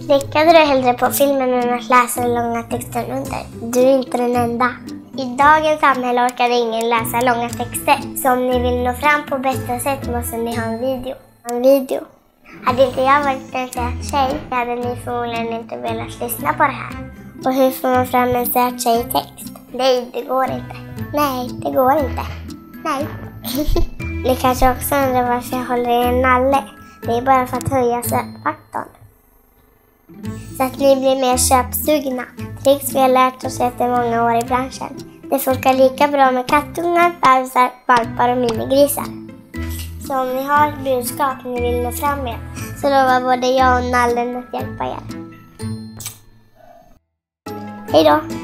Klickade du hellre på filmen än att läsa den långa texten under? Du är inte den enda. I dagens samhälle orkar ingen läsa långa texter. Så om ni vill nå fram på bästa sätt måste ni ha en video. Hade inte jag varit en söt tjej hade ni förmodligen inte velat lyssna på det här. Och hur får man fram en söt tjej i text? Nej, det går inte. Nej, det går inte. Nej. Ni kanske också undrar varför jag håller i en nalle. Det är bara för att höja sötfaktorn. Så att ni blir mer köpsugna. Tricks vi har lärt oss efter många år i branschen. Det funkar lika bra med kattungar, bebisar, valpar och minigrisar. Så om ni har ett budskap ni vill nå fram med så lovar både jag och nallen att hjälpa er. Hej då!